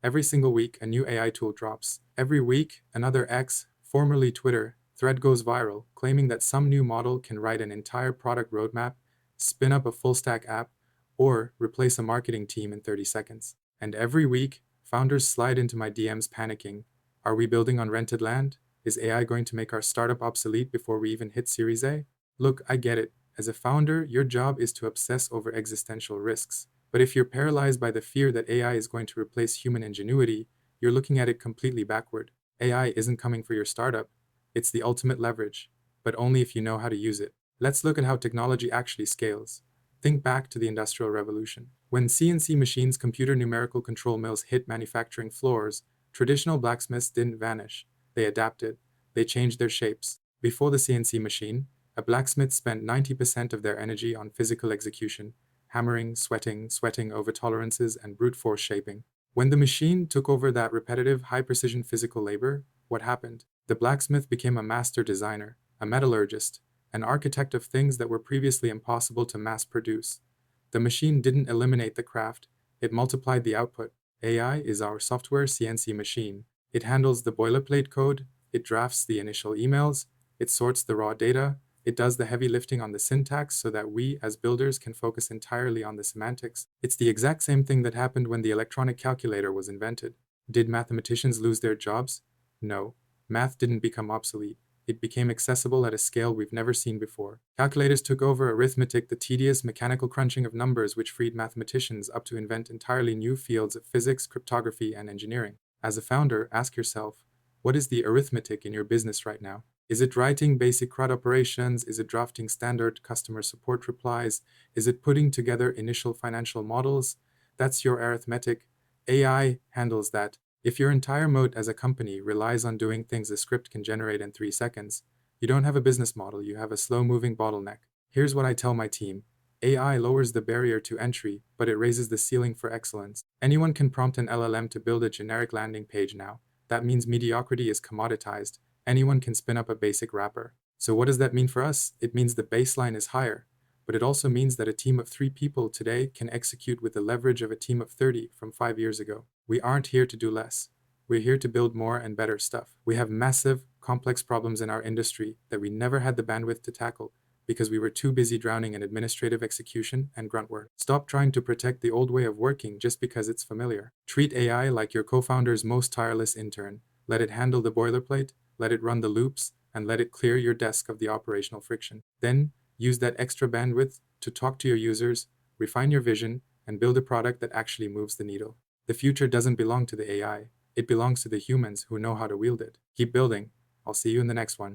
Every single week, a new AI tool drops. Every week, another X, formerly Twitter, thread goes viral, claiming that some new model can write an entire product roadmap, spin up a full-stack app, or replace a marketing team in 30 seconds. And every week, founders slide into my DMs panicking. Are we building on rented land? Is AI going to make our startup obsolete before we even hit Series A? Look, I get it. As a founder, your job is to obsess over existential risks. But if you're paralyzed by the fear that AI is going to replace human ingenuity, you're looking at it completely backward. AI isn't coming for your startup. It's the ultimate leverage, but only if you know how to use it. Let's look at how technology actually scales. Think back to the Industrial Revolution. When CNC machines, computer numerical control mills hit manufacturing floors, traditional blacksmiths didn't vanish. They adapted. They changed their shapes. Before the CNC machine, a blacksmith spent 90% of their energy on physical execution, hammering, sweating over tolerances, and brute force shaping. When the machine took over that repetitive, high-precision physical labor, what happened? The blacksmith became a master designer, a metallurgist, an architect of things that were previously impossible to mass produce. The machine didn't eliminate the craft, it multiplied the output. AI is our software CNC machine. It handles the boilerplate code, it drafts the initial emails, it sorts the raw data, it does the heavy lifting on the syntax so that we, as builders, can focus entirely on the semantics. It's the exact same thing that happened when the electronic calculator was invented. Did mathematicians lose their jobs? No. Math didn't become obsolete. It became accessible at a scale we've never seen before. Calculators took over arithmetic, the tedious mechanical crunching of numbers, which freed mathematicians up to invent entirely new fields of physics, cryptography, and engineering. As a founder, ask yourself, what is the arithmetic in your business right now? Is it writing basic CRUD operations? Is it drafting standard customer support replies? Is it putting together initial financial models? That's your arithmetic. AI handles that. If your entire moat as a company relies on doing things a script can generate in 3 seconds, you don't have a business model, you have a slow-moving bottleneck. Here's what I tell my team. AI lowers the barrier to entry, but it raises the ceiling for excellence. Anyone can prompt an LLM to build a generic landing page now. That means mediocrity is commoditized. Anyone can spin up a basic wrapper. So what does that mean for us? It means the baseline is higher, but it also means that a team of 3 people today can execute with the leverage of a team of 30 from 5 years ago. We aren't here to do less. We're here to build more and better stuff. We have massive, complex problems in our industry that we never had the bandwidth to tackle because we were too busy drowning in administrative execution and grunt work. Stop trying to protect the old way of working just because it's familiar. Treat AI like your co-founder's most tireless intern. Let it handle the boilerplate, let it run the loops, and let it clear your desk of the operational friction. Then, use that extra bandwidth to talk to your users, refine your vision, and build a product that actually moves the needle. The future doesn't belong to the AI. It belongs to the humans who know how to wield it. Keep building. I'll see you in the next one.